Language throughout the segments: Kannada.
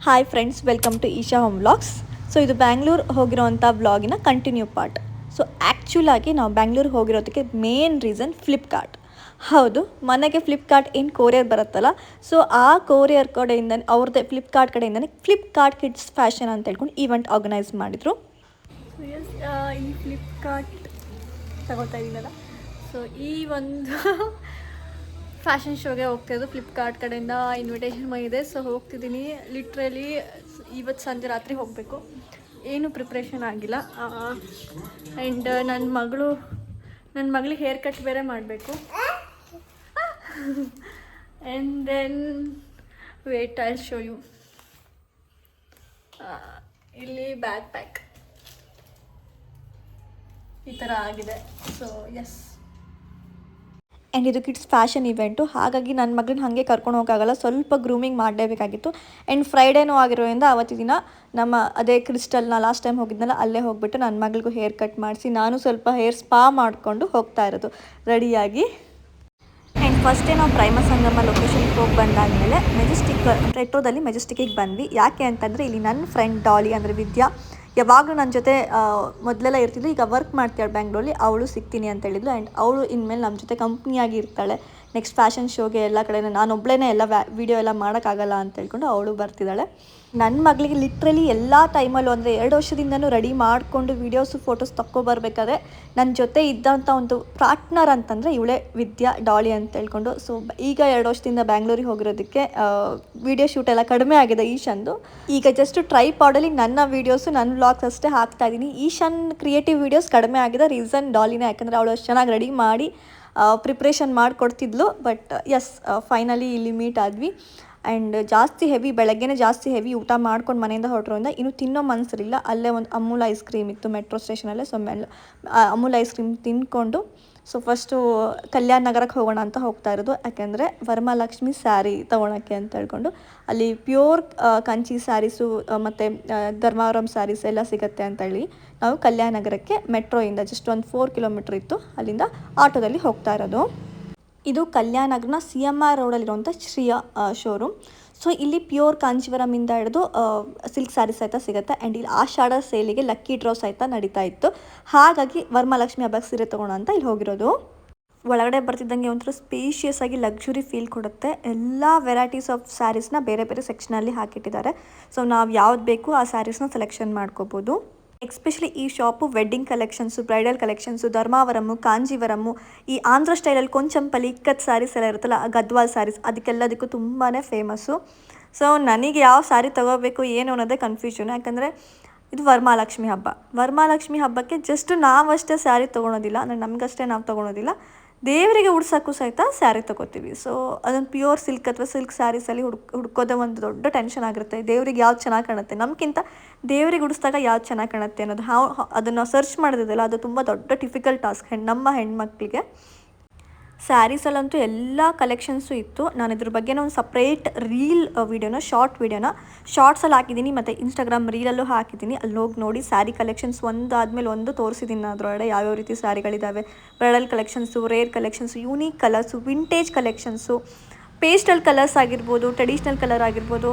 Hi friends, welcome to Isha home vlogs. So ಇದು ಬ್ಯಾಂಗ್ಳೂರು ಹೋಗಿರೋವಂಥ ವ್ಲಾಗಿನ ಕಂಟಿನ್ಯೂ ಪಾರ್ಟ್. ಸೊ ಆ್ಯಕ್ಚುಲಾಗಿ ನಾವು ಬ್ಯಾಂಗ್ಳೂರಿಗೆ ಹೋಗಿರೋದಕ್ಕೆ ಮೇನ್ ರೀಸನ್ ಫ್ಲಿಪ್ಕಾರ್ಟ್. ಹೌದು, ಮನೆಗೆ ಫ್ಲಿಪ್ಕಾರ್ಟ್ ಏನು ಕೊರಿಯರ್ ಬರುತ್ತಲ್ಲ, ಸೊ ಆ ಕೊರಿಯರ್ ಕಡೆಯಿಂದ ಅವ್ರದ್ದೇ ಫ್ಲಿಪ್ಕಾರ್ಟ್ ಕಡೆಯಿಂದನೇ ಫ್ಲಿಪ್ಕಾರ್ಟ್ ಕಿಡ್ಸ್ ಫ್ಯಾಷನ್ ಅಂತ ಹೇಳ್ಕೊಂಡು ಈವೆಂಟ್ ಆರ್ಗನೈಸ್ ಮಾಡಿದರು. ಈ ಫ್ಲಿಪ್ಕಾರ್ಟ್ ತಗೋತಾ ಇದ್ದೀನಲ್ಲ, ಸೊ ಈ ಒಂದು ಫ್ಯಾಷನ್ ಶೋಗೆ ಹೋಗ್ತಾಯಿದ್ದು ಫ್ಲಿಪ್ಕಾರ್ಟ್ ಕಡೆಯಿಂದ ಇನ್ವಿಟೇಷನ್ ಬಂದಿದೆ. ಸೊ ಹೋಗ್ತಿದ್ದೀನಿ. ಲಿಟ್ರಲಿ ಇವತ್ತು ಸಂಜೆ ರಾತ್ರಿ ಹೋಗಬೇಕು. ಏನು ಪ್ರಿಪ್ರೇಷನ್ ಆಗಿಲ್ಲ. ಆ್ಯಂಡ್ ನನ್ನ ಮಗಳಿಗೆ ಹೇರ್ ಕಟ್ ಬೇರೆ ಮಾಡಬೇಕು. And then wait, I show you. ಇಲ್ಲಿ ಬ್ಯಾಗ್ ಪ್ಯಾಕ್ ಈ ಥರ ಆಗಿದೆ. ಸೊ ಎಸ್, ಆ್ಯಂಡ್ ಇದು ಕಿಡ್ಸ್ ಫ್ಯಾಷನ್ ಇವೆಂಟು, ಹಾಗಾಗಿ ನನ್ನ ಮಗಳನ್ನ ಹಾಗೆ ಕರ್ಕೊಂಡು ಹೋಗೋಕ್ಕಾಗಲ್ಲ, ಸ್ವಲ್ಪ ಗ್ರೂಮಿಂಗ್ ಮಾಡಲೇಬೇಕಾಗಿತ್ತು. ಆ್ಯಂಡ್ ಫ್ರೈಡೇನೂ ಆಗಿರೋದ್ರಿಂದ ಅವತ್ತು ದಿನ ನಮ್ಮ ಅದೇ ಕ್ರಿಸ್ಟಲ್ನ ಲಾಸ್ಟ್ ಟೈಮ್ ಹೋಗಿದ್ನಲ್ಲ ಅಲ್ಲೇ ಹೋಗಿಬಿಟ್ಟು ನನ್ನ ಮಗಳಿಗೂ ಹೇರ್ ಕಟ್ ಮಾಡಿಸಿ ನಾನು ಸ್ವಲ್ಪ ಹೇರ್ ಸ್ಪಾ ಮಾಡಿಕೊಂಡು ಹೋಗ್ತಾ ಇರೋದು ರೆಡಿಯಾಗಿ. ಆ್ಯಂಡ್ ಫಸ್ಟೇ ನಾವು ಪ್ರೈಮ ಸಂಗಮ ಲೊಕೇಶನ್ಗೆ ಹೋಗಿ ಬಂದಾದಮೇಲೆ ಮೆಟ್ರೋದಲ್ಲಿ ಮೆಜೆಸ್ಟಿಕ್ಕಿಗೆ ಬಂದ್ವಿ. ಯಾಕೆ ಅಂತಂದರೆ ಇಲ್ಲಿ ನನ್ನ ಫ್ರೆಂಡ್ ಡಾಲಿ ಅಂದರೆ ವಿದ್ಯಾ ಯಾವಾಗಲೂ ನನ್ನ ಜೊತೆ ಮೊದಲೆಲ್ಲ ಇರ್ತಿದ್ಲು. ಈಗ ವರ್ಕ್ ಮಾಡ್ತಾಳೆ ಬ್ಯಾಂಗ್ಳೂರಲ್ಲಿ. ಅವಳು ಸಿಗ್ತೀನಿ ಅಂತ ಹೇಳಿದ್ಲು. ಆ್ಯಂಡ್ ಅವಳು ಇನ್ಮೇಲೆ ನಮ್ಮ ಜೊತೆ ಕಂಪ್ನಿಯಾಗಿ ಇರ್ತಾಳೆ. ನೆಕ್ಸ್ಟ್ ಫ್ಯಾಷನ್ ಶೋಗೆ ಎಲ್ಲ ಕಡೆ ನಾನೊಬ್ಬಳೇ ಎಲ್ಲ ವೀಡಿಯೋ ಎಲ್ಲ ಮಾಡೋಕ್ಕಾಗಲ್ಲ ಅಂತ ಹೇಳ್ಕೊಂಡು ಅವಳು ಬರ್ತಿದ್ದಾಳೆ. ನನ್ನ ಮಗಳಿಗೆ ಲಿಟ್ರಲಿ ಎಲ್ಲ ಟೈಮಲ್ಲೂ ಅಂದರೆ 2 ವರ್ಷದಿಂದನೂ ರೆಡಿ ಮಾಡಿಕೊಂಡು ವೀಡಿಯೋಸು ಫೋಟೋಸ್ ತಗೊಬರ್ಬೇಕಾದ್ರೆ ನನ್ನ ಜೊತೆ ಇದ್ದಂಥ ಒಂದು ಪಾರ್ಟ್ನರ್ ಅಂತಂದರೆ ಇವಳೇ ವಿದ್ಯಾ ಡಾಲಿ ಅಂತ ಹೇಳ್ಕೊಂಡು. ಸೊ ಈಗ 2 ವರ್ಷದಿಂದ ಬ್ಯಾಂಗ್ಳೂರಿಗೆ ಹೋಗಿರೋದಕ್ಕೆ ವೀಡಿಯೋ ಶೂಟ್ ಎಲ್ಲ ಕಡಿಮೆ ಆಗಿದೆ ಈಶಾನ್ದು. ಈಗ ಜಸ್ಟ್ ಟ್ರೈಪಾಡಲ್ಲಿ ನನ್ನ ವೀಡಿಯೋಸು ನನ್ನ ವ್ಲಾಗ್ಸ್ ಅಷ್ಟೇ ಹಾಕ್ತಾಯಿದ್ದೀನಿ. ಈಶಾನ್ ಕ್ರಿಯೇಟಿವ್ ವೀಡಿಯೋಸ್ ಕಡಿಮೆ ಆಗಿದೆ. ರೀಸನ್ ಡಾಲಿನೇ, ಯಾಕಂದರೆ ಅವಳು ಅಷ್ಟು ಚೆನ್ನಾಗಿ ರೆಡಿ ಮಾಡಿ ಪ್ರಿಪ್ರೇಷನ್ ಮಾಡಿಕೊಡ್ತಿದ್ಲು. ಬಟ್ ಎಸ್, ಫೈನಲಿ ಇಲ್ಲಿ ಮೀಟ್ ಆದ್ವಿ. ಆ್ಯಂಡ್ ಜಾಸ್ತಿ ಹೆವಿ ಬೆಳಗ್ಗೆನೇ ಜಾಸ್ತಿ ಹೆವಿ ಊಟ ಮಾಡ್ಕೊಂಡು ಮನೆಯಿಂದ ಹೊರಟ್ರೋದ್ರಿಂದ ಇನ್ನೂ ತಿನ್ನೋ ಮನಸ್ಸಿರಲಿಲ್ಲ. ಅಲ್ಲೇ ಒಂದು ಅಮೂಲ್ ಐಸ್ ಕ್ರೀಮ್ ಇತ್ತು ಮೆಟ್ರೋ ಸ್ಟೇಷನಲ್ಲೇ. ಸೊ ಅಮೂಲ್ ಐಸ್ ಕ್ರೀಮ್ ತಿಂದ್ಕೊಂಡು ಸೊ ಫಸ್ಟು ಕಲ್ಯಾಣ ನಗರಕ್ಕೆ ಹೋಗೋಣ ಅಂತ ಹೋಗ್ತಾ ಇರೋದು. ಯಾಕೆಂದರೆ ವರಮಹಾಲಕ್ಷ್ಮಿ ಸ್ಯಾರಿ ತೊಗೊಳಕ್ಕೆ ಅಂತ ಹೇಳ್ಕೊಂಡು ಅಲ್ಲಿ ಪ್ಯೂರ್ ಕಂಚಿ ಸ್ಯಾರೀಸು ಮತ್ತು ಧರ್ಮಾವರಂ ಸ್ಯಾರೀಸ್ ಎಲ್ಲ ಸಿಗುತ್ತೆ ಅಂತ ಹೇಳಿ ನಾವು ಕಲ್ಯಾಣ ನಗರಕ್ಕೆ ಮೆಟ್ರೋಯಿಂದ ಜಸ್ಟ್ ಒಂದು 4 ಕಿಲೋಮೀಟ್ರ್ ಇತ್ತು, ಅಲ್ಲಿಂದ ಆಟೋದಲ್ಲಿ ಹೋಗ್ತಾ ಇರೋದು. ಇದು ಕಲ್ಯಾಣ ನಗರನ CMR ರೋಡಲ್ಲಿರುವಂಥ ಶ್ರೀಯ ಶೋರೂಮ್. ಸೊ ಇಲ್ಲಿ ಪ್ಯೂರ್ ಕಾಂಚೀವರಮಿಂದ ಹಿಡಿದು ಸಿಲ್ಕ್ ಸ್ಯಾರೀಸ್ ಸಹಿತ ಸಿಗುತ್ತೆ. ಆ್ಯಂಡ್ ಇಲ್ಲಿ ಆಷಾಢ ಸೇಲಿಗೆ ಲಕ್ಕಿ ಡ್ರಾ ಸಹಿತ ನಡೀತಾ ಇತ್ತು. ಹಾಗಾಗಿ ವರಮಹಾಲಕ್ಷ್ಮಿ ಹಬ್ಬಕ್ಕೆ ಸೀರೆ ತೊಗೊಳ್ಳೋ ಅಂತ ಇಲ್ಲಿ ಹೋಗಿರೋದು. ಒಳಗಡೆ ಬರ್ತಿದ್ದಂಗೆ ಒಂಥರ ಸ್ಪೇಷಿಯಸ್ ಆಗಿ ಲಕ್ಸುರಿ ಫೀಲ್ ಕೊಡುತ್ತೆ. ಎಲ್ಲ ವೆರೈಟೀಸ್ ಆಫ್ ಸ್ಯಾರೀಸ್ನ ಬೇರೆ ಬೇರೆ ಸೆಕ್ಷನಲ್ಲಿ ಹಾಕಿಟ್ಟಿದ್ದಾರೆ. ಸೊ ನಾವು ಯಾವ್ದು ಬೇಕು ಆ ಸ್ಯಾರೀಸ್ನ ಸೆಲೆಕ್ಷನ್ ಮಾಡ್ಕೋಬೋದು. ಎಕ್ಸ್ಪೆಷಲಿ ಈ shop wedding collections, bridal collections, Dharmavaram, Kanjeevaram, ಈ ಆಂಧ್ರ ಸ್ಟೈಲಲ್ಲಿ ಕೊಂಚಂಪಲ್ಲಿ ಇಕ್ಕತ್ ಸ್ಯಾರೀಸ್ ಎಲ್ಲ ಇರುತ್ತಲ್ಲ, ಗದ್ವಾಲ್ ಸ್ಯಾರೀಸ್, ಅದಕ್ಕೆಲ್ಲದಕ್ಕೂ ತುಂಬಾ ಫೇಮಸ್ಸು. ಸೊ ನನಗೆ ಯಾವ ಸ್ಯಾರಿ ತೊಗೋಬೇಕು ಏನು ಅನ್ನೋದೇ ಕನ್ಫ್ಯೂಷನ್. ಯಾಕಂದರೆ ಇದು ವರಮಹಾಲಕ್ಷ್ಮಿ ಹಬ್ಬ. ವರಮಹಾಲಕ್ಷ್ಮಿ ಹಬ್ಬಕ್ಕೆ ಜಸ್ಟ್ ನಾವಷ್ಟೇ ಸ್ಯಾರಿ ತೊಗೊಳೋದಿಲ್ಲ, ಅಂದರೆ ನಮಗಷ್ಟೇ ನಾವು ತೊಗೊಳೋದಿಲ್ಲ, ದೇವರಿಗೆ ಉಡ್ಸೋಕ್ಕೂ ಸಹಿತ ಸ್ಯಾರಿ ತೊಗೋತೀವಿ. ಸೊ ಅದೊಂದು ಪ್ಯೂರ್ ಸಿಲ್ಕ್ ಅಥವಾ ಸಿಲ್ಕ್ ಸ್ಯಾರೀಸಲ್ಲಿ ಹುಡ್ಕೋದೇ ಒಂದು ದೊಡ್ಡ ಟೆನ್ಷನ್ ಆಗಿರುತ್ತೆ. ದೇವ್ರಿಗೆ ಯಾವ್ದು ಚೆನ್ನಾಗಿ ಕಾಣುತ್ತೆ, ನಮಗಿಂತ ದೇವ್ರಿಗೆ ಉಡಿಸ್ದಾಗ ಯಾವ್ದು ಚೆನ್ನಾಗಿ ಕಾಣುತ್ತೆ ಅನ್ನೋದು ಅದನ್ನು ಸರ್ಚ್ ಮಾಡೋದಿದೆಯಲ್ಲ, ಅದು ತುಂಬ ದೊಡ್ಡ ಡಿಫಿಕಲ್ಟ್ ಟಾಸ್ಕ್ ನಮ್ಮ ಹೆಣ್ಮಕ್ಳಿಗೆ. ಸ್ಯಾರೀಸಲ್ಲಂತೂ ಎಲ್ಲ ಕಲೆಕ್ಷನ್ಸು ಇತ್ತು. ನಾನು ಇದ್ರ ಬಗ್ಗೆ ಒಂದು ಸಪ್ರೇಟ್ ರೀಲ್ ವೀಡಿಯೋನ ಶಾರ್ಟ್ಸಲ್ಲಿ ಹಾಕಿದ್ದೀನಿ ಮತ್ತು ಇನ್ಸ್ಟಾಗ್ರಾಮ್ ರೀಲಲ್ಲೂ ಹಾಕಿದ್ದೀನಿ. ಅಲ್ಲಿ ಹೋಗಿ ನೋಡಿ. ಸ್ಯಾರಿ ಕಲೆಕ್ಷನ್ಸ್ ಒಂದಾದಮೇಲೆ ಒಂದು ತೋರಿಸಿದ್ದೀನಿ. ಅದರೊಳಗಡೆ ಯಾವ್ಯಾವ ರೀತಿ ಸ್ಯಾರಿಗಳಿದ್ದಾವೆ, bridal collections, rare collections, unique colours, vintage collections, pastel colours ಆಗಿರ್ಬೋದು, ಟ್ರೆಡಿಷ್ನಲ್ ಕಲರ್ ಆಗಿರ್ಬೋದು.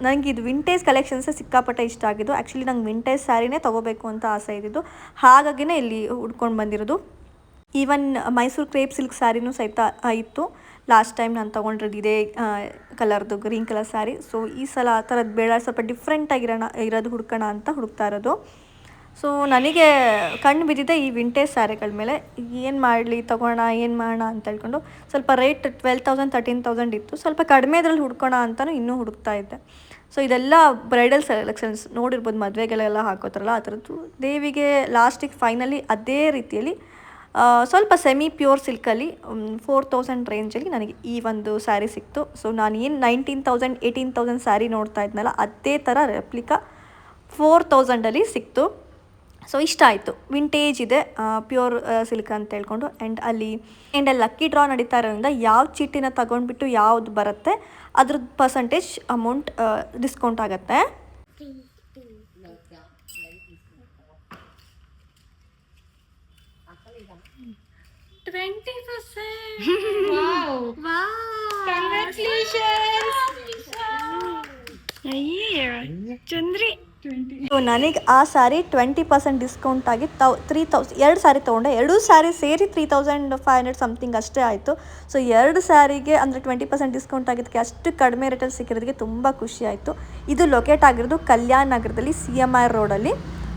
ನನಗೆ ಇದು ವಿಂಟೇಜ್ ಕಲೆಕ್ಷನ್ಸೇ ಸಿಕ್ಕಾಪಟ್ಟೆ ಇಷ್ಟ ಆಗಿದ್ದು. ಆ್ಯಕ್ಚುಲಿ ನಂಗೆ ವಿಂಟೇಜ್ ಸ್ಯಾರಿನೇ ತೊಗೋಬೇಕು ಅಂತ ಆಸೆ ಇದ್ದಿದ್ದು, ಹಾಗಾಗಿನೇ ಇಲ್ಲಿ ಹುಡ್ಕೊಂಡು ಬಂದಿರೋದು. ಈವನ್ ಮೈಸೂರು ಕ್ರೇಪ್ ಸಿಲ್ಕ್ ಸ್ಯಾರಿನೂ ಸಹಿತ ಇತ್ತು. ಲಾಸ್ಟ್ ಟೈಮ್ ನಾನು ತೊಗೊಂಡಿರೋದು ಇದೇ ಕಲರ್ದು ಗ್ರೀನ್ ಕಲರ್ ಸ್ಯಾರಿ. ಸೊ ಈ ಸಲ ಆ ಥರದ್ದು ಬೇಡ, ಸ್ವಲ್ಪ ಇರೋದು ಹುಡ್ಕೋಣ ಅಂತ ಹುಡುಕ್ತಾ ಇರೋದು. ಸೊ ನನಗೆ ಕಣ್ಣು ಬಿದ್ದಿದೆ ಈ ವಿಂಟೇಜ್ ಸ್ಯಾರಿಗಳ ಮೇಲೆ. ಏನು ಮಾಡಲಿ, ತೊಗೋಣ, ಏನು ಮಾಡೋಣ ಅಂತ ಹೇಳ್ಕೊಂಡು ಸ್ವಲ್ಪ ರೇಟ್ 12,000 13,000 ಇತ್ತು. ಸ್ವಲ್ಪ ಕಡಿಮೆದ್ರಲ್ಲಿ ಹುಡ್ಕೋಣ ಅಂತಲೂ ಇನ್ನೂ ಹುಡುಕ್ತಾ ಇದ್ದೆ. ಸೊ ಇದೆಲ್ಲ ಬ್ರೈಡಲ್ ಸೆಲೆಕ್ಷನ್ಸ್ ನೋಡಿರ್ಬೋದು, ಮದುವೆಗಳೆಲ್ಲ ಹಾಕೋತಾರಲ್ಲ ಆ ಥರದ್ದು. ದೇವಿಗೆ ಲಾಸ್ಟಿಗೆ ಫೈನಲಿ ಅದೇ ರೀತಿಯಲ್ಲಿ ಸ್ವಲ್ಪ ಸೆಮಿ ಪ್ಯೂರ್ ಸಿಲ್ಕಲ್ಲಿ 4,000 ರೇಂಜಲ್ಲಿ ನನಗೆ ಈ ಒಂದು ಸ್ಯಾರಿ ಸಿಕ್ತು. ಸೊ ನಾನು ಏನು 19,000 18,000 ಸ್ಯಾರಿ ನೋಡ್ತಾ ಇದ್ನಲ್ಲ, ಅದೇ ಥರ ರೆಪ್ಲಿಕಾ 4,000ಅಲ್ಲಿ ಸಿಕ್ತು. ಸೊ ಇಷ್ಟ ಆಯಿತು. ವಿಂಟೇಜ್ ಇದೆ, ಪ್ಯೂರ್ ಸಿಲ್ಕ್ ಅಂತ ಹೇಳ್ಕೊಂಡು. ಆ್ಯಂಡ್ ಅಲ್ಲಿ ಲಕ್ಕಿ ಡ್ರಾ ನಡೀತಾ ಇರೋದ್ರಿಂದ ಯಾವ ಚೀಟಿನ ತಗೊಂಡ್ಬಿಟ್ಟು ಯಾವ್ದು ಬರುತ್ತೆ ಅದ್ರದ್ದು ಪರ್ಸಂಟೇಜ್ ಅಮೌಂಟ್ ಡಿಸ್ಕೌಂಟ್ ಆಗುತ್ತೆ. ಚಂದ್ರಿ ನನಗೆ ಆ ಸ್ಯಾರಿ 20% ಡಿಸ್ಕೌಂಟ್ ಆಗಿ 3000 ಎರಡು ಸ್ಯಾರಿ ತೊಗೊಂಡೆ. ಎರಡೂ ಸ್ಯಾರಿ ಸೇರಿ 3500 ಸಮಥಿಂಗ್ ಅಷ್ಟೇ ಆಯಿತು. ಸೊ ಎರಡು ಸ್ಯಾರಿಗೆ ಅಂದರೆ 20% ಡಿಸ್ಕೌಂಟ್ ಆಗಿದ್ದಕ್ಕೆ ಅಷ್ಟು ಕಡಿಮೆ ರೇಟಲ್ಲಿ ಸಿಕ್ಕಿರೋದಕ್ಕೆ ತುಂಬ ಖುಷಿ ಆಯಿತು. ಇದು ಲೊಕೇಟ್ ಆಗಿರೋದು ಕಲ್ಯಾಣ ನಗರದಲ್ಲಿ CMR ರೋಡಲ್ಲಿ,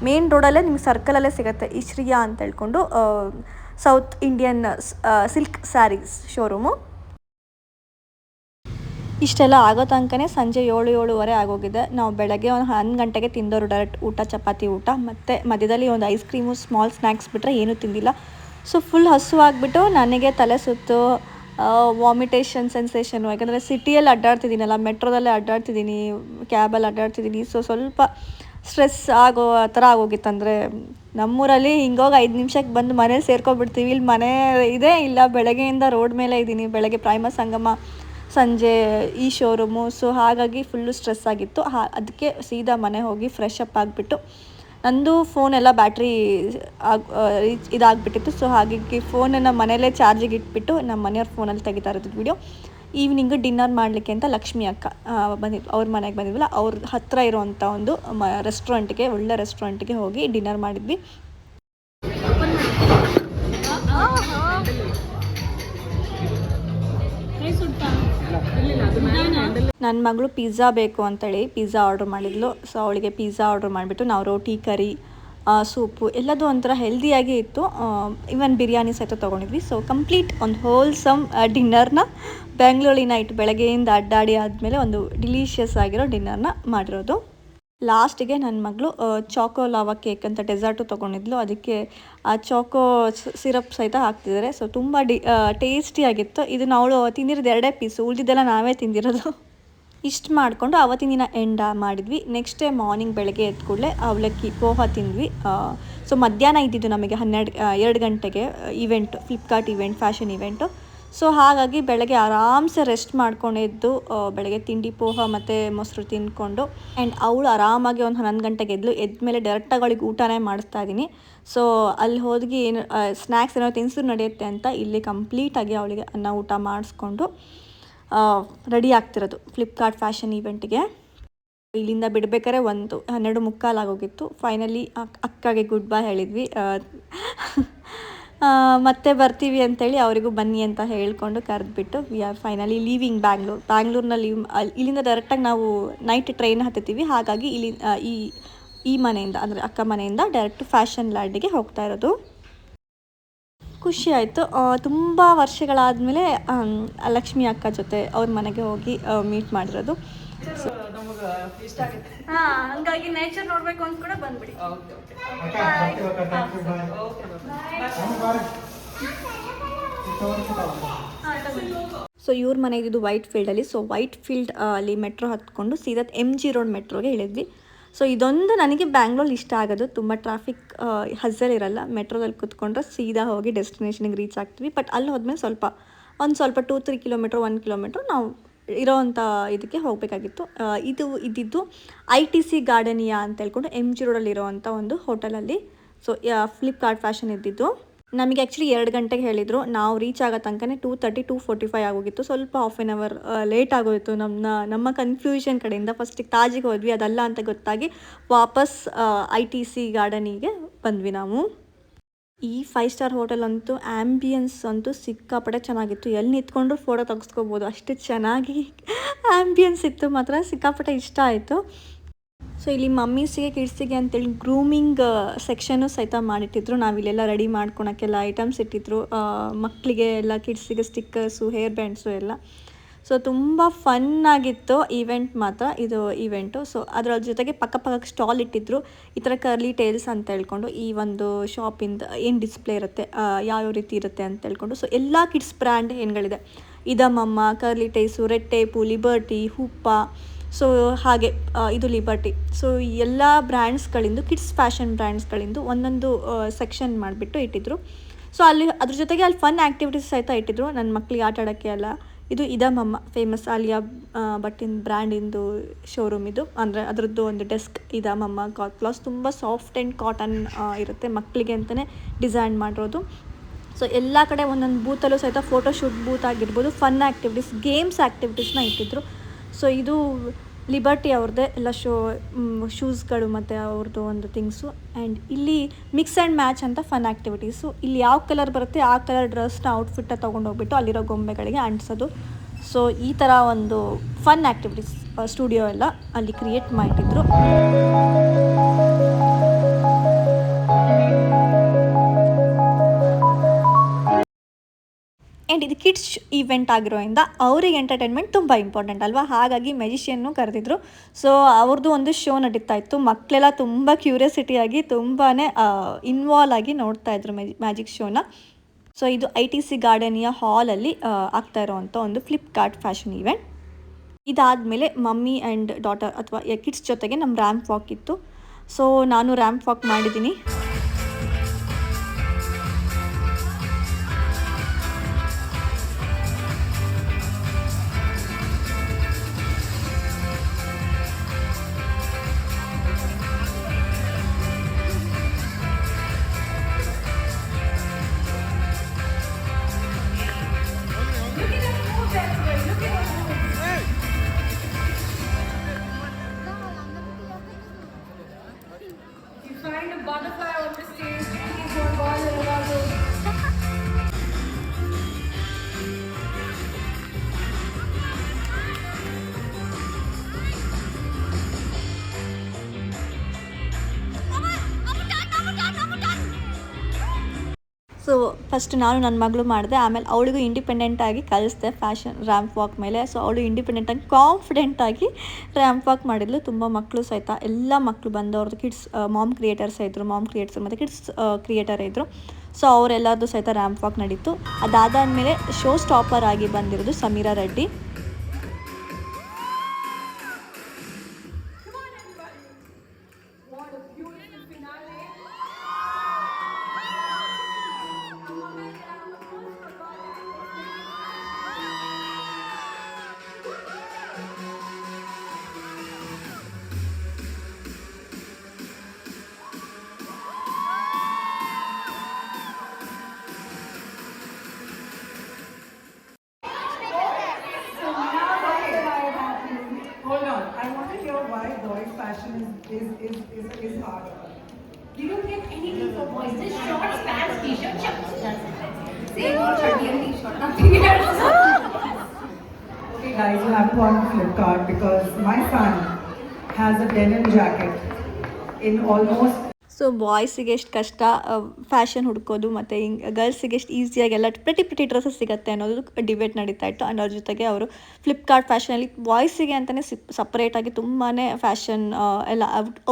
ಮೇನ್ ರೋಡಲ್ಲೇ ನಿಮ್ಗೆ ಸರ್ಕಲಲ್ಲೇ ಸಿಗುತ್ತೆ. ಈ ಶ್ರೀಯಾ ಅಂತ ಹೇಳ್ಕೊಂಡು south Indian silk sarees showroom. ಇಷ್ಟೆಲ್ಲ ಆಗೋ ತನಕನೇ ಸಂಜೆ 7-7:30 ಆಗೋಗಿದೆ. ನಾವು ಬೆಳಗ್ಗೆ ಒಂದು 11 ಗಂಟೆಗೆ ತಿಂದವರು ಡೈರೆಕ್ಟ್ ಊಟ, ಚಪಾತಿ ಊಟ, ಮತ್ತು ಮಧ್ಯದಲ್ಲಿ ಒಂದು ಐಸ್ ಕ್ರೀಮು ಸ್ಮಾಲ್ ಸ್ನ್ಯಾಕ್ಸ್ ಬಿಟ್ಟರೆ ಏನೂ ತಿಂದಿಲ್ಲ. ಸೊ ಫುಲ್ ಹಸುವಾಗಿಬಿಟ್ಟು ನನಗೆ ತಲೆ ಸುತ್ತು, ವಾಮಿಟೇಷನ್ ಸೆನ್ಸೇಷನು. ಯಾಕಂದರೆ ಸಿಟಿಯಲ್ಲಿ ಅಡ್ಡಾಡ್ತಿದ್ದೀನಲ್ಲ, ಮೆಟ್ರೋದಲ್ಲೇ ಅಡ್ಡಾಡ್ತಿದ್ದೀನಿ, ಕ್ಯಾಬಲ್ಲಿ ಅಡ್ಡಾಡ್ತಿದ್ದೀನಿ. ಸೊ ಸ್ವಲ್ಪ ಸ್ಟ್ರೆಸ್ ಆಗೋ ಥರ ಆಗೋಗಿತ್ತು. ಅಂದರೆ ನಮ್ಮೂರಲ್ಲಿ ಹಿಂಗೋಗಿ 5 ನಿಮಿಷಕ್ಕೆ ಬಂದು ಮನೇಲಿ ಸೇರ್ಕೊಬಿಡ್ತೀವಿ. ಇಲ್ಲಿ ಮನೆ ಇದೇ ಇಲ್ಲ, ಬೆಳಗ್ಗೆಯಿಂದ ರೋಡ್ ಮೇಲೆ ಇದ್ದೀನಿ. ಬೆಳಗ್ಗೆ ಪ್ರೈಮ ಸಂಗಮ, ಸಂಜೆ ಈ ಶೋರೂಮು. ಸೊ ಹಾಗಾಗಿ ಫುಲ್ಲು ಸ್ಟ್ರೆಸ್ ಆಗಿತ್ತು. ಅದಕ್ಕೆ ಸೀದಾ ಮನೆ ಹೋಗಿ ಫ್ರೆಶ್ ಅಪ್ ಆಗಿಬಿಟ್ಟು, ನಂದು ಫೋನೆಲ್ಲ ಬ್ಯಾಟ್ರಿ ಇದಾಗಿಬಿಟ್ಟಿತ್ತು. ಸೊ ಹಾಗಾಗಿ ಫೋನನ್ನು ಮನೇಲೇ ಚಾರ್ಜಿಗೆ ಇಟ್ಬಿಟ್ಟು ನಮ್ಮ ಮನೆಯವ್ರ ಫೋನಲ್ಲಿ ತೆಗಿತಾ ಇರೋದು ವಿಡಿಯೋ. ಈವ್ನಿಂಗು ಡಿನ್ನರ್ ಮಾಡಲಿಕ್ಕೆ ಅಂತ ಲಕ್ಷ್ಮಿ ಅಕ್ಕ ಬಂದಿದ್ದು, ಅವ್ರ ಮನೆಗೆ ಬಂದಿದ್ವಲ್ಲ, ಅವ್ರ ಹತ್ತಿರ ಇರೋವಂಥ ಒಂದು ರೆಸ್ಟೋರೆಂಟ್ಗೆ, ಒಳ್ಳೆ ರೆಸ್ಟೋರೆಂಟ್ಗೆ ಹೋಗಿ ಡಿನ್ನರ್ ಮಾಡಿದ್ವಿ. ನನ್ನ ಮಗಳು ಪಿಜ್ಜಾ ಬೇಕು ಅಂತೇಳಿ ಪಿಜ್ಜಾ ಆರ್ಡ್ರ್ ಮಾಡಿದ್ಲು. ಸೊ ಅವಳಿಗೆ ಪಿಜ್ಜಾ ಆರ್ಡ್ರ್ ಮಾಡಿಬಿಟ್ಟು ನಾವು ರೋಟಿ, ಕರಿ, ಸೂಪು ಎಲ್ಲದು ಒಂಥರ ಹೆಲ್ದಿಯಾಗೇ ಇತ್ತು. ಇವನ್ ಬಿರಿಯಾನಿ ಸಹಿತ ತೊಗೊಂಡಿದ್ವಿ. ಸೊ ಕಂಪ್ಲೀಟ್ ಒಂದು ಹೋಲ್ಸಮ್ ಡಿನ್ನರ್ನ ಬೆಂಗಳೂರಿ ನೈಟ್ ಬೆಳಗ್ಗೆಯಿಂದ ಅಡ್ಡಾಡಿ ಆದಮೇಲೆ ಒಂದು ಡಿಲೀಷಿಯಸ್ ಆಗಿರೋ ಡಿನ್ನರ್ನ ಮಾಡಿರೋದು. ಲಾಸ್ಟಿಗೆ ನನ್ನ ಮಗಳು ಚಾಕೋ ಲಾವಾ ಕೇಕ್ ಅಂತ ಡೆಸರ್ಟು ತೊಗೊಂಡಿದ್ಲು. ಅದಕ್ಕೆ ಆ ಚಾಕೋ ಸಿರಪ್ ಸಹಿತ ಹಾಕ್ತಿದ್ದಾರೆ. ಸೊ ತುಂಬ ಟೇಸ್ಟಿಯಾಗಿತ್ತು. ಇದನ್ನು ಅವಳು ತಿಂದಿರೋದು 2 ಪೀಸು, ಉಳಿದಿದ್ದೆಲ್ಲ ನಾವೇ ತಿಂದಿರೋದು. ಇಷ್ಟು ಮಾಡಿಕೊಂಡು ಅವತ್ತಿನ ದಿನ ಎಂಡ ಮಾಡಿದ್ವಿ. ನೆಕ್ಸ್ಟ್ ಡೇ ಮಾರ್ನಿಂಗ್ ಬೆಳಗ್ಗೆ ಎದ್ದ ಕೂಡಲೇ ಅವಲಕ್ಕಿ ಪೋಹ ತಿಂದ್ವಿ. ಸೊ ಮಧ್ಯಾಹ್ನ ಇದ್ದಿದ್ದು ನಮಗೆ 2 ಗಂಟೆಗೆ event, Flipkart event, fashion event. So ಹಾಗಾಗಿ ಬೆಳಗ್ಗೆ ಆರಾಮ್ಸೆ ರೆಸ್ಟ್ ಮಾಡ್ಕೊಂಡಿದ್ದು, ಬೆಳಗ್ಗೆ ತಿಂಡಿ ಪೋಹ ಮತ್ತು ಮೊಸರು ತಿಂದ್ಕೊಂಡು, ಆ್ಯಂಡ್ ಅವಳು ಆರಾಮಾಗಿ ಒಂದು 11 ಗಂಟೆಗೆ ಎದ್ದ ಮೇಲೆ ಡೈರೆಕ್ಟಾಗಿ ಅವಳಿಗೆ ಊಟನೇ ಮಾಡಿಸ್ತಾ ಇದ್ದೀನಿ. ಸೊ ಅಲ್ಲಿ ಹೋಗಿ ಏನು ಸ್ನ್ಯಾಕ್ಸ್ ಏನೋ ತಿನ್ಸು ನಡೆಯುತ್ತೆ ಅಂತ ಇಲ್ಲಿ ಕಂಪ್ಲೀಟಾಗಿ ಅವಳಿಗೆ ಅನ್ನ ಊಟ ಮಾಡಿಸ್ಕೊಂಡು ರೆಡಿ ಆಗ್ತಿರೋದು ಫ್ಲಿಪ್ಕಾರ್ಟ್ ಫ್ಯಾಷನ್ ಈವೆಂಟಿಗೆ. ಇಲ್ಲಿಂದ ಬಿಡಬೇಕಾದ್ರೆ 12:45 ಆಗೋಗಿತ್ತು. ಫೈನಲಿ ಅಕ್ಕಗೆ ಗುಡ್ ಬೈ ಹೇಳಿದ್ವಿ. ಮತ್ತೆ ಬರ್ತೀವಿ ಅಂತೇಳಿ ಅವರಿಗೂ ಬನ್ನಿ ಅಂತ ಹೇಳ್ಕೊಂಡು ಕರೆದ್ಬಿಟ್ಟು ವಿ ಆರ್ ಫೈನಲಿ ಲೀವಿಂಗ್ ಬ್ಯಾಂಗ್ಳೂರ್ನಲ್ಲಿ. ಇಲ್ಲಿಂದ ಡೈರೆಕ್ಟಾಗಿ ನಾವು ನೈಟ್ ಟ್ರೈನ್ ಹತ್ತೀವಿ. ಹಾಗಾಗಿ ಇಲ್ಲಿ ಈ ಮನೆಯಿಂದ, ಅಂದರೆ ಅಕ್ಕ ಮನೆಯಿಂದ ಡೈರೆಕ್ಟ್ ಫ್ಯಾಷನ್ ಲ್ಯಾಂಡಿಗೆ ಹೋಗ್ತಾ ಇರೋದು. ಖುಷಿ ಆಯಿತು. ತುಂಬ ವರ್ಷಗಳಾದಮೇಲೆ ಲಕ್ಷ್ಮಿ ಅಕ್ಕ ಜೊತೆ ಅವ್ರ ಮನೆಗೆ ಹೋಗಿ ಮೀಟ್ ಮಾಡಿರೋದು. ಹಂಗಾಗಿ ನೇಚರ್ ನೋಡಬೇಕು ಅಂತ ಕೂಡ ಬಂದ್ಬಿಡಿ. ಸೊ ಇವ್ರ ಮನೆ ಇದ್ದು ವೈಟ್ ಫೀಲ್ಡಲ್ಲಿ. ಸೊ ವೈಟ್ ಫೀಲ್ಡ್ ಅಲ್ಲಿ ಮೆಟ್ರೋ ಹತ್ಕೊಂಡು ಸೀದಾ MG ರೋಡ್ ಮೆಟ್ರೋಗೆ ಇಳಿದ್ವಿ. ಸೊ ಇದೊಂದು ನನಗೆ ಬ್ಯಾಂಗ್ಳೂರಲ್ಲಿ ಇಷ್ಟ ಆಗೋದು, ತುಂಬ ಟ್ರಾಫಿಕ್ ಹಝಲ್ ಇರಲ್ಲ. ಮೆಟ್ರೋದಲ್ಲಿ ಕೂತ್ಕೊಂಡ್ರೆ ಸೀದಾ ಹೋಗಿ ಡೆಸ್ಟಿನೇಷನ್ಗೆ ರೀಚ್ ಆಗ್ತೀವಿ. ಬಟ್ ಅಲ್ಲಿ ಹೋದ್ಮೇಲೆ ಸ್ವಲ್ಪ 2-3 ಕಿಲೋಮೀಟ್ರ್, 1 ಕಿಲೋಮೀಟ್ರ್ ನಾವು ಇರೋವಂಥ ಇದಕ್ಕೆ ಹೋಗಬೇಕಾಗಿತ್ತು. ಇದ್ದಿದ್ದು ITC ಗಾರ್ಡನಿಯಾ ಅಂತ ಹೇಳ್ಕೊಂಡು MG ರೋಡಲ್ಲಿ ಇರೋವಂಥ ಒಂದು ಹೋಟೆಲಲ್ಲಿ. ಸೊ ಫ್ಲಿಪ್ಕಾರ್ಟ್ ಫ್ಯಾಷನ್ ಇದ್ದಿದ್ದು. ನಮಗೆ ಆ್ಯಕ್ಚುಲಿ 2 ಗಂಟೆಗೆ ಹೇಳಿದರು. ನಾವು ರೀಚ್ ಆಗೋ ತನಕನೇ 2:30, 2:45 ಆಗೋಗಿತ್ತು. ಸ್ವಲ್ಪ ಹಾಫ್ ಆನ್ ಅವರ್ ಲೇಟ್ ಆಗೋಯಿತು ನಮ್ಮ ಕನ್ಫ್ಯೂಷನ್ ಕಡೆಯಿಂದ. ಫಸ್ಟಿಗೆ ತಾಜಿಗೆ ಹೋದ್ವಿ, ಅದಲ್ಲ ಅಂತ ಗೊತ್ತಾಗಿ ವಾಪಸ್ ITC ಗಾರ್ಡನಿಗೆ ಬಂದ್ವಿ ನಾವು. ಈ 5 ಸ್ಟಾರ್ ಹೋಟೆಲ್ ಅಂತೂ ಆ್ಯಂಬಿಯನ್ಸ್ ಅಂತೂ ಸಿಕ್ಕಾಪಟ್ಟೆ ಚೆನ್ನಾಗಿತ್ತು. ಎಲ್ಲಿ ನಿಂತ್ಕೊಂಡ್ರು ಫೋಟೋ ತೆಗೆಸ್ಕೋಬೋದು, ಅಷ್ಟು ಚೆನ್ನಾಗಿ ಆ್ಯಂಬಿಯನ್ಸ್ ಇತ್ತು. ಮಾತ್ರ ಸಿಕ್ಕಾಪಟ್ಟೆ ಇಷ್ಟ ಆಯಿತು. ಸೊ ಇಲ್ಲಿ ಮಮ್ಮೀಸಿಗೆ, ಕಿಡ್ಸಿಗೆ ಅಂತೇಳಿ ಗ್ರೂಮಿಂಗ್ ಸೆಕ್ಷನ್ನು ಸಹಿತ ಮಾಡಿಟ್ಟಿದ್ರು. ನಾವಿಲ್ಲೆಲ್ಲ ರೆಡಿ ಮಾಡ್ಕೊಳಕ್ಕೆಲ್ಲ ಐಟಮ್ಸ್ ಇಟ್ಟಿದ್ರು. ಮಕ್ಕಳಿಗೆ ಎಲ್ಲ, ಕಿಡ್ಸಿಗೆ ಸ್ಟಿಕ್ಕರ್ಸು, ಹೇರ್ ಬ್ಯಾಂಡ್ಸು ಎಲ್ಲ. ಸೊ ತುಂಬ ಫನ್ನಾಗಿತ್ತು ಈವೆಂಟ್ ಮಾತ್ರ, ಇದು ಈವೆಂಟು. ಸೊ ಅದರ ಜೊತೆಗೆ ಪಕ್ಕ ಸ್ಟಾಲ್ ಇಟ್ಟಿದ್ರು. ಈ ಥರ ಕರ್ಲಿ ಟೇಲ್ಸ್ ಅಂತ ಹೇಳ್ಕೊಂಡು ಈ ಒಂದು ಶಾಪಿಂದ ಏನು ಡಿಸ್ಪ್ಲೇ ಇರುತ್ತೆ, ಯಾವ್ಯಾವ ರೀತಿ ಇರುತ್ತೆ ಅಂತ ಹೇಳ್ಕೊಂಡು. ಸೊ ಎಲ್ಲ ಕಿಡ್ಸ್ ಬ್ರ್ಯಾಂಡ್ ಏನುಗಳಿದೆ, ಇದಮ್ಮಮ್ಮ, Curly Tales, Red Tape, Liberty, ಹುಪ್ಪ. ಸೊ ಹಾಗೆ ಇದು ಲಿಬರ್ಟಿ. ಸೊ ಎಲ್ಲ ಬ್ರ್ಯಾಂಡ್ಸ್ಗಳಿಂದು, ಕಿಡ್ಸ್ ಫ್ಯಾಷನ್ ಬ್ರ್ಯಾಂಡ್ಸ್ಗಳಿಂದು ಒಂದೊಂದು ಸೆಕ್ಷನ್ ಮಾಡಿಬಿಟ್ಟು ಇಟ್ಟಿದ್ರು. ಸೊ ಅಲ್ಲಿ ಅದ್ರ ಜೊತೆಗೆ ಅಲ್ಲಿ ಫನ್ ಆ್ಯಕ್ಟಿವಿಟೀಸ್ ಸಹಿತ ಇಟ್ಟಿದ್ರು ನನ್ನ ಮಕ್ಕಳಿಗೆ ಆಟ ಆಡೋಕ್ಕೆ ಎಲ್ಲ. ಇದು ಇದಮ್ಮಮ್ಮ, ಫೇಮಸ್ ಆಲಿಯಾ ಭಟ್ಟಿನ ಬ್ರ್ಯಾಂಡಿಂದು ಶೋರೂಮ್ ಇದು. ಅಂದರೆ ಅದರದ್ದು ಒಂದು ಡೆಸ್ಕ್ ಇದಮ್ಮಮ್ಮ ಕ್ಲಾತ್. ತುಂಬ ಸಾಫ್ಟ್ ಆ್ಯಂಡ್ ಕಾಟನ್ ಇರುತ್ತೆ, ಮಕ್ಕಳಿಗೆ ಅಂತಲೇ ಡಿಸೈನ್ ಮಾಡಿರೋದು. ಸೊ ಎಲ್ಲ ಕಡೆ ಒಂದೊಂದು ಬೂತಲ್ಲೂ ಸಹಿತ ಫೋಟೋಶೂಟ್ ಬೂತ್ ಆಗಿರ್ಬೋದು, ಫನ್ ಆ್ಯಕ್ಟಿವಿಟೀಸ್, ಗೇಮ್ಸ್ ಆ್ಯಕ್ಟಿವಿಟೀಸ್ನ ಇಟ್ಟಿದ್ರು. ಸೊ ಇದು ಲಿಬರ್ಟಿ ಅವ್ರದ್ದೇ ಎಲ್ಲ ಶೂಸ್ಗಳು ಮತ್ತು ಅವ್ರದ್ದು ಒಂದು ಥಿಂಗ್ಸು. ಆ್ಯಂಡ್ ಇಲ್ಲಿ ಮಿಕ್ಸ್ ಆ್ಯಂಡ್ ಮ್ಯಾಚ್ ಅಂತ ಫನ್ ಆ್ಯಕ್ಟಿವಿಟೀಸು. ಇಲ್ಲಿ ಯಾವ ಕಲರ್ ಬರುತ್ತೆ ಆ ಕಲರ್ ಡ್ರೆಸ್ನ ಔಟ್ಫಿಟ್ನ ತೊಗೊಂಡೋಗ್ಬಿಟ್ಟು ಅಲ್ಲಿರೋ ಗೊಂಬೆಗಳಿಗೆ ಅಂಟಿಸೋದು. ಸೊ ಈ ಥರ ಒಂದು ಫನ್ ಆ್ಯಕ್ಟಿವಿಟೀಸ್ ಸ್ಟುಡಿಯೋ ಎಲ್ಲ ಅಲ್ಲಿ ಕ್ರಿಯೇಟ್ ಮಾಡಿದ್ರು. ಆ್ಯಂಡ್ ಇದು ಕಿಡ್ಸ್ ಈವೆಂಟ್ ಆಗಿರೋದ್ರಿಂದ ಅವ್ರಿಗೆ ಎಂಟರ್ಟೈನ್ಮೆಂಟ್ ತುಂಬ ಇಂಪಾರ್ಟೆಂಟ್ ಅಲ್ವಾ, ಹಾಗಾಗಿ ಮೆಜಿಷಿಯನ್ನು ಕರೆದಿದ್ರು. ಸೊ ಅವ್ರದ್ದು ಒಂದು ಶೋ ನಡೀತಾ ಇತ್ತು. ಮಕ್ಕಳೆಲ್ಲ ತುಂಬ ಕ್ಯೂರಿಯಾಸಿಟಿಯಾಗಿ ತುಂಬಾ ಇನ್ವಾಲ್ವ್ ಆಗಿ ನೋಡ್ತಾ ಇದ್ರು ಮ್ಯಾಜಿಕ್ ಶೋನ. ಸೊ ಇದು ITC ಗಾರ್ಡನಿಯ ಹಾಲಲ್ಲಿ ಆಗ್ತಾ ಇರೋವಂಥ ಒಂದು ಫ್ಲಿಪ್ಕಾರ್ಟ್ ಫ್ಯಾಷನ್ ಈವೆಂಟ್. ಇದಾದಮೇಲೆ ಮಮ್ಮಿ ಆ್ಯಂಡ್ ಡಾಟರ್ ಅಥವಾ ಕಿಡ್ಸ್ ಜೊತೆಗೆ ನಮ್ಮ ರ್ಯಾಂಪ್ ವಾಕ್ ಇತ್ತು. ಸೊ ನಾನು ರ್ಯಾಂಪ್ ವಾಕ್ ಮಾಡಿದ್ದೀನಿ. Find a butterfly on the stage, please don't bother about it. So first ನಾನು ನನ್ನ ಮಗಳು ಮಾಡಿದೆ, ಆಮೇಲೆ ಅವಳಿಗೂ ಇಂಡಿಪೆಂಡೆಂಟಾಗಿ ಕಲಿಸ್ದೆ ಫ್ಯಾಷನ್ ರ್ಯಾಂಪ್ ವಾಕ್ ಮೇಲೆ. ಸೊ ಅವಳು ಇಂಡಿಪೆಂಡೆಂಟಾಗಿ ಕಾನ್ಫಿಡೆಂಟಾಗಿ ರ್ಯಾಂಪ್ ವಾಕ್ ಮಾಡಿದ್ಲು. ತುಂಬ ಮಕ್ಕಳು ಸಹಿತ ಎಲ್ಲ ಮಕ್ಕಳು ಬಂದವ್ರದ್ದು ಕಿಡ್ಸ್ ಮಾಮ್ ಕ್ರಿಯೇಟರ್ಸ್ ಇದ್ದರು, ಮಾಮ್ ಕ್ರಿಯೇಟರ್ಸ್ ಮತ್ತು ಕಿಡ್ಸ್ ಕ್ರಿಯೇಟರ್ ಇದ್ದರು. ಸೊ ಅವರೆಲ್ಲರದ್ದು ಸಹಿತ ರ್ಯಾಂಪ್ ವಾಕ್ ನಡೀತು. ಅದಾದಮೇಲೆ ಶೋ ಸ್ಟಾಪರ್ ಆಗಿ ಬಂದಿರೋದು Sameera Reddy. Hold on, I want to hear why boys' fashion is harder. You don't get anything for boys. This shorts, pants, t-shirt, shorts. That's it. Same old shirt and t-shirt. Nothing else. Okay, guys, you have to go on Flipkart because my son has a denim jacket in almost. So ಬಾಯ್ಸಿಗೆ ಎಷ್ಟು ಕಷ್ಟ ಫ್ಯಾಷನ್ ಹುಡ್ಕೋದು, ಮತ್ತು ಗರ್ಲ್ಸಿಗೆ ಎಷ್ಟು ಈಸಿಯಾಗಿ ಎಲ್ಲ ಪ್ರಿಟಿ ಡ್ರೆಸ್ಸಸ್ ಸಿಗುತ್ತೆ ಅನ್ನೋದು ಡಿಬೇಟ್ ನಡೀತಾ ಇತ್ತು. ಆ್ಯಂಡ್ ಅವ್ರ ಜೊತೆಗೆ ಅವರು ಫ್ಲಿಪ್ಕಾರ್ಟ್ ಫ್ಯಾಷನಲ್ಲಿ ಬಾಯ್ಸಿಗೆ ಅಂತಲೇ ಸಪ್ರೇಟಾಗಿ ತುಂಬಾ ಫ್ಯಾಷನ್ ಎಲ್ಲ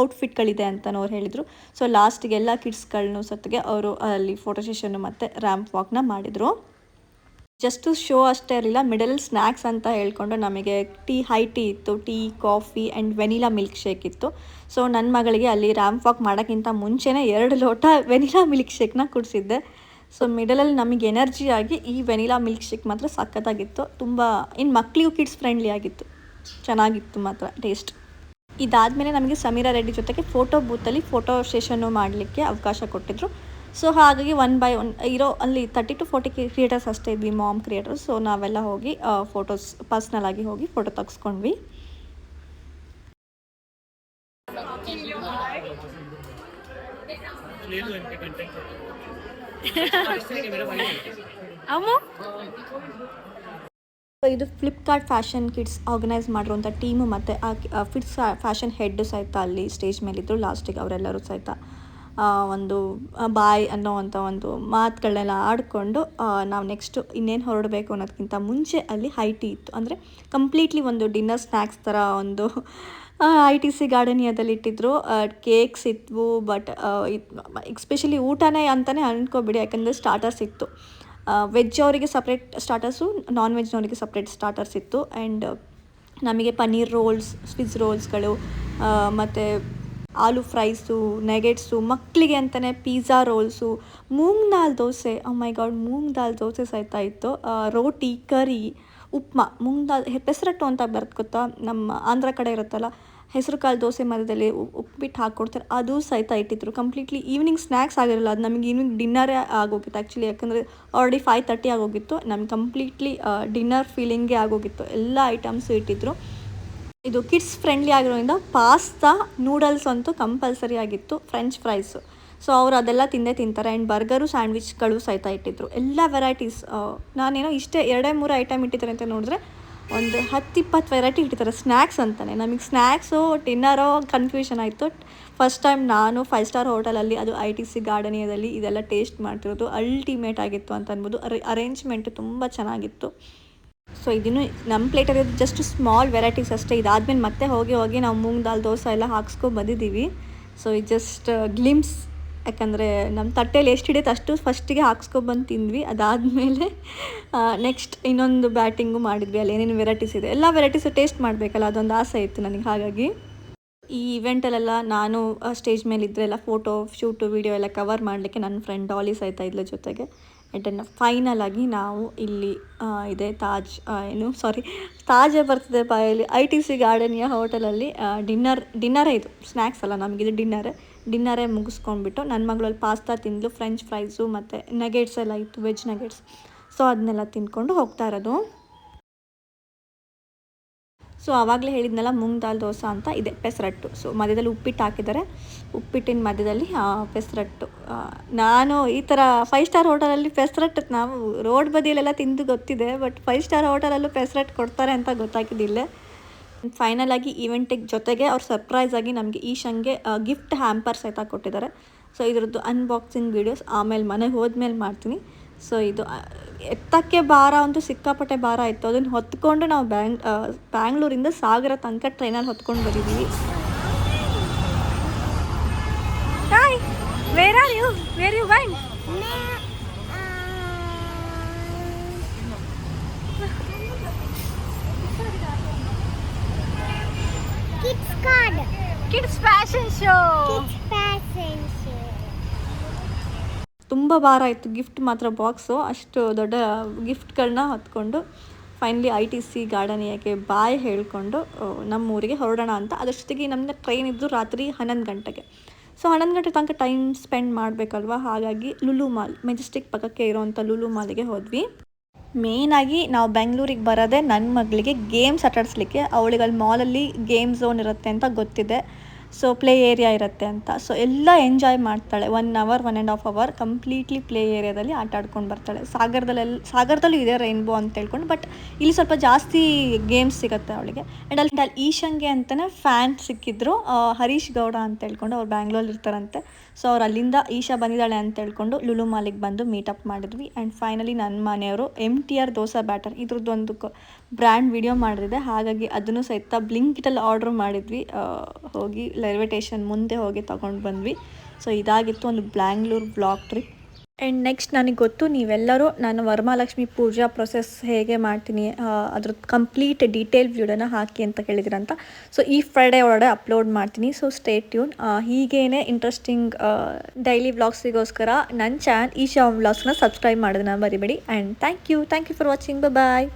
ಔಟ್ಫಿಟ್ಗಳಿದೆ ಅಂತಲೂ ಅವ್ರು ಹೇಳಿದರು. ಸೊ ಲಾಸ್ಟಿಗೆ ಎಲ್ಲ ಕಿಡ್ಸ್ಗಳನ್ನೂ ಸತ್ತಿಗೆ ಅವರು ಅಲ್ಲಿ ಫೋಟೋ ಸೆಷನ್ನು ಮತ್ತು ರ್ಯಾಂಪ್ ವಾಕ್ನ ಮಾಡಿದರು. ಜಸ್ಟ್ ಶೋ ಅಷ್ಟೇ ಇರಲಿಲ್ಲ, ಮಿಡಲ್ ಸ್ನ್ಯಾಕ್ಸ್ ಅಂತ ಹೇಳ್ಕೊಂಡು ನಮಗೆ ಹೈ ಟೀ ಇತ್ತು, tea, coffee and vanilla milk shake ಇತ್ತು. ಸೊ ನನ್ನ ಮಗಳಿಗೆ ಅಲ್ಲಿ ರ್ಯಾಂಪ್ ವಾಕ್ ಮಾಡೋಕ್ಕಿಂತ ಮುಂಚೆನೇ 2 ಲೋಟ ವೆನಿಲಾ ಮಿಲ್ಕ್ ಶೇಕ್ನ ಕುಡಿಸಿದ್ದೆ. ಸೊ ಮಿಡಲಲ್ಲಿ ನಮಗೆ ಎನರ್ಜಿ ಆಗಿ ಈ ವೆನಿಲಾ ಮಿಲ್ಕ್ ಶೇಕ್ ಮಾತ್ರ ಸಖತ್ತಾಗಿತ್ತು. ತುಂಬ ಇನ್ನು ಮಕ್ಕಳಿಗೂ ಕಿಡ್ಸ್ ಫ್ರೆಂಡ್ಲಿ ಆಗಿತ್ತು, ಚೆನ್ನಾಗಿತ್ತು ಮಾತ್ರ ಟೇಸ್ಟ್. ಇದಾದಮೇಲೆ ನಮಗೆ ಸಮೀರಾ ರೆಡ್ಡಿ ಜೊತೆಗೆ ಫೋಟೋ ಬೂತಲ್ಲಿ ಫೋಟೋ ಸೆಷನ್ನು ಮಾಡಲಿಕ್ಕೆ ಅವಕಾಶ ಕೊಟ್ಟಿದ್ದರು. ಸೊ ಹಾಗಾಗಿ 1 by 1 ಇರೋ ಅಲ್ಲಿ 30 to 40 ಕ್ರಿಯೇಟರ್ಸ್ ಅಷ್ಟೇ ಇದ್ವಿ, ಮಾಮ್ ಕ್ರಿಯೇಟರ್ಸ್. ಸೊ ನಾವೆಲ್ಲ ಹೋಗಿ ಫೋಟೋಸ್ ಪರ್ಸ್ನಲ್ ಆಗಿ ಹೋಗಿ ಫೋಟೋ ತೆಗೆಸ್ಕೊಂಡ್ವಿ. ಸೊ ಇದು ಫ್ಲಿಪ್ಕಾರ್ಟ್ ಫ್ಯಾಷನ್ ಕಿಡ್ಸ್ ಆರ್ಗನೈಸ್ ಮಾಡಿರುವಂಥ ಟೀಮು ಮತ್ತು ಆ ಫಿಟ್ಸ್ ಫ್ಯಾಷನ್ ಹೆಡ್ಡು ಸಹಿತ ಅಲ್ಲಿ ಸ್ಟೇಜ್ ಮೇಲಿದ್ದರು. ಲಾಸ್ಟಿಗೆ ಅವರೆಲ್ಲರೂ ಸಹಿತ ಒಂದು ಬಾಯ್ ಅನ್ನೋವಂಥ ಒಂದು ಮಾತುಗಳನ್ನೆಲ್ಲ ಆಡಿಕೊಂಡು ನಾವು ನೆಕ್ಸ್ಟು ಇನ್ನೇನು ಹೊರಡಬೇಕು ಅನ್ನೋದಕ್ಕಿಂತ ಮುಂಚೆ ಅಲ್ಲಿ ಹೈ ಟೀ ಇತ್ತು. ಅಂದರೆ ಕಂಪ್ಲೀಟ್ಲಿ ಒಂದು ಡಿನ್ನರ್ ಸ್ನ್ಯಾಕ್ಸ್ ಥರ ಒಂದು ITC ಗಾರ್ಡನಿಯಾದಲ್ಲಿ ಇಟ್ಟಿದ್ರು. ಕೇಕ್ಸ್ ಇದ್ವು, ಬಟ್ ಎಸ್ಪೆಷಲಿ ಊಟನೇ ಅಂತಲೇ ಅಂದ್ಕೊಬಿಡಿ, ಯಾಕಂದರೆ ಸ್ಟಾರ್ಟರ್ಸ್ ಇತ್ತು. ವೆಜ್ ಅವರಿಗೆ ಸಪ್ರೇಟ್ ಸ್ಟಾರ್ಟರ್ಸು, ನಾನ್ ವೆಜ್ನವರಿಗೆ ಸಪ್ರೇಟ್ ಸ್ಟಾರ್ಟರ್ಸ್ ಇತ್ತು. ಆ್ಯಂಡ್ ನಮಗೆ ಪನ್ನೀರ್ ರೋಲ್ಸ್, ಸ್ವಿಸ್ ರೋಲ್ಸ್ಗಳು ಮತ್ತು ಆಲೂ ಫ್ರೈಸು, ನೆಗೆಟ್ಸು, ಮಕ್ಕಳಿಗೆ ಅಂತಲೇ ಪಿಜ್ಜಾ ರೋಲ್ಸು, ಮೂಂಗ್ ದಾಲ್ ದೋಸೆ, ಮೈ ಗಾಡ್ ಮೂಂಗ್ ದಾಲ್ ದೋಸೆ ಸಹಿತ ಇತ್ತು. ರೋಟಿ, ಕರಿ, ಉಪ್ಮಾ, ಮೂಂಗ್ ದಾಲ್ ಪೆಸರಟ್ಟು ಅಂತ ಬರುತ್ತೆ ಗೊತ್ತಾ, ನಮ್ಮ ಆಂಧ್ರ ಕಡೆ ಇರುತ್ತಲ್ಲ, ಹೆಸರು ಕಾಳು ದೋಸೆ ಮಧ್ಯದಲ್ಲಿ ಉಪ್ಪಿಟ್ಟು ಹಾಕ್ಕೊಡ್ತಾರೆ, ಅದು ಸಹಿತ ಇಟ್ಟಿದ್ರು. ಕಂಪ್ಲೀಟ್ಲಿ ಈವ್ನಿಂಗ್ ಸ್ನ್ಯಾಕ್ಸ್ ಆಗಿರಲ್ಲ, ಅದು ನಮಗೆ ಈವ್ನಿಂಗ್ ಡಿನ್ನರೇ ಆಗೋಗಿತ್ತು ಆ್ಯಕ್ಚುಲಿ. ಯಾಕಂದರೆ ಆಲ್ರೆಡಿ 5:30 ಆಗೋಗಿತ್ತು. ನಮ್ಗೆ ಕಂಪ್ಲೀಟ್ಲಿ ಡಿನ್ನರ್ ಫೀಲಿಂಗೇ ಆಗೋಗಿತ್ತು. ಎಲ್ಲ ಐಟಮ್ಸು ಇಟ್ಟಿದ್ರು. ಇದು ಕಿಡ್ಸ್ ಫ್ರೆಂಡ್ಲಿ ಆಗಿರೋದ್ರಿಂದ ಪಾಸ್ತಾ ನೂಡಲ್ಸ್ ಅಂತೂ ಕಂಪಲ್ಸರಿ ಆಗಿತ್ತು, ಫ್ರೆಂಚ್ ಫ್ರೈಸು. ಸೊ ಅವರು ಅದೆಲ್ಲ ತಿಂತಾರೆ. ಆ್ಯಂಡ್ ಬರ್ಗರು ಸ್ಯಾಂಡ್ವಿಚ್ಗಳು ಸಹಿತ ಇಟ್ಟಿದ್ರು. ಎಲ್ಲ ವೆರೈಟೀಸ್. ನಾನೇನೋ ಇಷ್ಟೇ 2-3 ಐಟಮ್ ಇಟ್ಟಿದ್ದಾರೆ ಅಂತ ನೋಡಿದ್ರೆ ಒಂದು 10-20 ವೆರೈಟಿ ಇಟ್ಟಿದ್ದಾರೆ. ಸ್ನ್ಯಾಕ್ಸ್ ಅಂತಲೇ. ನಮಗೆ ಸ್ನ್ಯಾಕ್ಸು ಡಿನ್ನರೋ ಕನ್ಫ್ಯೂಷನ್ ಆಯಿತು. ಫಸ್ಟ್ ಟೈಮ್ ನಾನು 5 ಸ್ಟಾರ್ ಹೋಟೆಲಲ್ಲಿ, ಅದು ITC ಗಾರ್ಡನಿಯಾದಲ್ಲಿ ಇದೆಲ್ಲ ಟೇಸ್ಟ್ ಮಾಡ್ತಿರೋದು. ಅಲ್ಟಿಮೇಟ್ ಆಗಿತ್ತು ಅಂತ ಅನ್ಬೋದು. ಅರೇಂಜ್ಮೆಂಟು ತುಂಬ ಚೆನ್ನಾಗಿತ್ತು. ಸೊ ಇದನ್ನು ನಮ್ಮ ಪ್ಲೇಟಲ್ಲಿ ಜಸ್ಟ್ ಸ್ಮಾಲ್ ವೆರೈಟೀಸ್ ಅಷ್ಟೇ. ಇದಾದಮೇಲೆ ಮತ್ತೆ ಹೋಗಿ ನಾವು ಮೂಂಗ್ ದಾಲ್ ದೋಸೆ ಎಲ್ಲ ಹಾಕ್ಸ್ಕೊಂಡು ಬಂದಿದ್ದೀವಿ. ಸೊ ಇದು ಜಸ್ಟ್ ಗ್ಲಿಮ್ಸ್. ಯಾಕಂದರೆ ನಮ್ಮ ತಟ್ಟೆಯಲ್ಲಿ ಎಷ್ಟು ಹಿಡಿಯುತ್ತೆ ಅಷ್ಟು ಫಸ್ಟಿಗೆ ಹಾಕ್ಸ್ಕೊಬಂದು ತಿಂದ್ವಿ. ಅದಾದಮೇಲೆ ನೆಕ್ಸ್ಟ್ ಇನ್ನೊಂದು ಬ್ಯಾಟಿಂಗು ಮಾಡಿದ್ವಿ. ಅಲ್ಲಿ ಏನೇನು ವೆರೈಟೀಸ್ ಇದೆ ಎಲ್ಲ ವೆರೈಟೀಸು ಟೇಸ್ಟ್ ಮಾಡಬೇಕಲ್ಲ, ಅದೊಂದು ಆಸೆ ಇತ್ತು ನನಗೆ. ಹಾಗಾಗಿ ಈ ಇವೆಂಟಲ್ಲೆಲ್ಲ ನಾನು ಸ್ಟೇಜ್ ಮೇಲೆ ಇದ್ದರೆ ಎಲ್ಲ ಫೋಟೋ ಶೂಟು ವೀಡಿಯೋ ಎಲ್ಲ ಕವರ್ ಮಾಡಲಿಕ್ಕೆ ನನ್ನ ಫ್ರೆಂಡ್ ಡಾಲಿ ಸಹಿತ ಇದ್ಲ ಜೊತೆಗೆ. ಆ್ಯಂಡ್ ಫೈನಲ್ ಆಗಿ ನಾವು ಇಲ್ಲಿ ಇದೆ ತಾಜೇ ಬರ್ತಿದೆ ಬಾಯಲ್ಲಿ, ITC ಗಾರ್ಡನಿಯ ಹೋಟೆಲಲ್ಲಿ ಡಿನ್ನರೇ ಇದು, ಸ್ನ್ಯಾಕ್ಸ್ ಅಲ್ಲ ನಮಗಿದು ಡಿನ್ನರೇ ಮುಗಿಸ್ಕೊಂಡ್ಬಿಟ್ಟು ನನ್ನ ಮಗಳಲ್ಲಿ ಪಾಸ್ತಾ ತಿಂದಲು, ಫ್ರೆಂಚ್ ಫ್ರೈಸು ಮತ್ತು ನಗೆಟ್ಸ್ ಎಲ್ಲ ಇತ್ತು, ವೆಜ್ ನಗೆಟ್ಸ್. ಸೊ ಅದನ್ನೆಲ್ಲ ತಿಂದ್ಕೊಂಡು ಹೋಗ್ತಾ ಇರೋದು. ಸೊ ಆವಾಗಲೇ ಹೇಳಿದ್ನಲ್ಲ ಮೂಂಗ್ ದಾಲ್ ದೋಸೆ ಅಂತ ಇದೆ ಪೆಸರಟ್ಟು. ಸೊ ಮಧ್ಯದಲ್ಲಿ ಉಪ್ಪಿಟ್ಟು ಹಾಕಿದ್ದಾರೆ, ಉಪ್ಪಿಟ್ಟಿನ ಮಧ್ಯದಲ್ಲಿ ಪೆಸರಟ್ಟು. ನಾನು ಈ ಥರ 5 ಸ್ಟಾರ್ ಹೋಟೆಲಲ್ಲಿ ಪೆಸರಟ್ಟು ನಾವು ರೋಡ್ ಬದಿಯಲ್ಲೆಲ್ಲ ತಿಂದು ಗೊತ್ತಿದೆ, ಬಟ್ 5 ಸ್ಟಾರ್ ಹೋಟೆಲಲ್ಲೂ ಪೆಸರಟ್ಟು ಕೊಡ್ತಾರೆ ಅಂತ ಗೊತ್ತಾಗಿದ್ದಿಲ್ಲ. ಫೈನಲ್ ಆಗಿ ಈವೆಂಟಿಗೆ ಜೊತೆಗೆ ಅವ್ರು ಸರ್ಪ್ರೈಸ್ ಆಗಿ ನಮಗೆ ಈಶಂಗೆ ಗಿಫ್ಟ್ ಹ್ಯಾಂಪರ್ಸ್ ಸಹಿತ ಕೊಟ್ಟಿದ್ದಾರೆ. ಸೊ ಇದರದ್ದು ಅನ್ಬಾಕ್ಸಿಂಗ್ ವೀಡಿಯೋಸ್ ಆಮೇಲೆ ಮನೆಗೆ ಹೋದ್ಮೇಲೆ ಮಾಡ್ತೀನಿ. ಸೊ ಇದು ಎತ್ತಕ್ಕೆ ಭಾರ ಅಂತೂ ಸಿಕ್ಕಾಪಟ್ಟೆ ಭಾರ ಇತ್ತು. ಅದನ್ನು ಹೊತ್ಕೊಂಡು ನಾವು ಬ್ಯಾಂಗ್ಳೂರಿಂದ ಸಾಗರ ತನಕ ಟ್ರೈನಲ್ಲಿ ಹೊತ್ಕೊಂಡು ಬಂದಿದ್ದೀವಿ. Hi, where are you? Where you went? Kids fashion show. ತುಂಬ ಭಾರ ಇತ್ತು. ಗಿಫ್ಟ್ ಮಾತ್ರ ಬಾಕ್ಸು ಅಷ್ಟು ದೊಡ್ಡ ಗಿಫ್ಟ್ಗಳನ್ನ ಹೊತ್ಕೊಂಡು ಫೈನಲಿ ITC ಗಾರ್ಡನಿಯಾಗೆ ಬಾಯ್ ಹೇಳಿಕೊಂಡು ನಮ್ಮೂರಿಗೆ ಹೊರಡೋಣ ಅಂತ. ಅದಷ್ಟೊತ್ತಿಗೆ ನಮ್ಮದು ಟ್ರೈನ್ ಇದ್ದು ರಾತ್ರಿ 11 ಗಂಟೆಗೆ. ಸೊ 11 ಗಂಟೆ ತನಕ ಟೈಮ್ ಸ್ಪೆಂಡ್ ಮಾಡಬೇಕಲ್ವ, ಹಾಗಾಗಿ ಲುಲು ಮಾಲ್, ಮೆಜೆಸ್ಟಿಕ್ ಪಕ್ಕಕ್ಕೆ ಇರೋವಂಥ ಲುಲು ಮಾಲಿಗೆ ಹೋದ್ವಿ. ಮೇಯ್ನಾಗಿ ನಾವು ಬೆಂಗಳೂರಿಗೆ ಬರೋದೇ ನನ್ನ ಮಗಳಿಗೆ ಗೇಮ್ಸ್ ಆಟಾಡಿಸ್ಲಿಕ್ಕೆ. ಅವಳಿಗೆ ಅಲ್ಲಿ ಮಾಲಲ್ಲಿ ಗೇಮ್ ಝೋನ್ ಇರುತ್ತೆ ಅಂತ ಗೊತ್ತಿದೆ. ಸೊ ಪ್ಲೇ ಏರಿಯಾ ಇರುತ್ತೆ ಅಂತ. ಸೊ ಎಲ್ಲ ಎಂಜಾಯ್ ಮಾಡ್ತಾಳೆ. 1 ಅವರ್ 1.5 ಅವರ್ ಕಂಪ್ಲೀಟ್ಲಿ ಪ್ಲೇ ಏರಿಯಾದಲ್ಲಿ ಆಟ ಆಡ್ಕೊಂಡು ಬರ್ತಾಳೆ. ಸಾಗರದಲ್ಲೂ ಇದೆ ರೈನ್ಬೋ ಅಂತ ಹೇಳ್ಕೊಂಡು, ಬಟ್ ಇಲ್ಲಿ ಸ್ವಲ್ಪ ಜಾಸ್ತಿ ಗೇಮ್ಸ್ ಸಿಗುತ್ತೆ ಅವಳಿಗೆ. ಆ್ಯಂಡ್ ಅಲ್ಲಿ ಈಶಂಗೆ ಅಂತಲೇ ಫ್ಯಾನ್ ಸಿಕ್ಕಿದ್ರು, ಹರೀಶ್ ಗೌಡ ಅಂತ ಹೇಳ್ಕೊಂಡು, ಅವ್ರು ಬ್ಯಾಂಗ್ಳೂರಲ್ಲಿ ಇರ್ತಾರಂತೆ. ಸೊ ಅವ್ರು ಅಲ್ಲಿಂದ ಈಶಾ ಬಂದಿದ್ದಾಳೆ ಅಂತ ಹೇಳ್ಕೊಂಡು ಲುಲು ಮಾಲಿಗೆ ಬಂದು ಮೀಟಪ್ ಮಾಡಿದ್ವಿ. ಆ್ಯಂಡ್ ಫೈನಲಿ ನನ್ನ ಮನೆಯವರು MTR ದೋಸೆ ಬ್ಯಾಟರ್ ಇದ್ರದ್ದೊಂದು ಬ್ರ್ಯಾಂಡ್ ವಿಡಿಯೋ ಮಾಡಿದೆ, ಹಾಗಾಗಿ ಅದನ್ನು ಸಹಿತ ಬ್ಲಿಂಕಿಟಲ್ಲಿ ಆರ್ಡ್ರ್ ಮಾಡಿದ್ವಿ. ಹೋಗಿ ರೈಲ್ವೆ ಸ್ಟೇಷನ್ ಮುಂದೆ ಹೋಗಿ ತೊಗೊಂಡು ಬಂದ್ವಿ. ಸೊ ಇದಾಗಿತ್ತು ಒಂದು Bangalore vlog trip. And next ನನಗೆ ಗೊತ್ತು ನೀವೆಲ್ಲರೂ ನಾನು ವರಮಹಾಲಕ್ಷ್ಮಿ ಪೂಜಾ ಪ್ರೊಸೆಸ್ ಹೇಗೆ ಮಾಡ್ತೀನಿ ಅದ್ರದ್ದು ಕಂಪ್ಲೀಟ್ ಡೀಟೇಲ್ ವಿಡಿಯೋನ ಹಾಕಿ ಅಂತ ಕೇಳಿದಿರಂತ. ಸೊ ಈ ಫ್ರೈಡೇ ಒಳಗಡೆ ಅಪ್ಲೋಡ್ ಮಾಡ್ತೀನಿ. So stay tune. ಹೀಗೇನೆ ಇಂಟ್ರೆಸ್ಟಿಂಗ್ ಡೈಲಿ ವ್ಲಾಗ್ಸಿಗೋಸ್ಕರ ನನ್ನ ಚಾನಲ್ ಈಶಾ ವ್ಲಾಗ್ಸ್ನ ಸಬ್ಸ್ಕ್ರೈಬ್ ಮಾಡೋದನ್ನ ಮರಿಬೇಡಿ. And thank you for watching. Bye.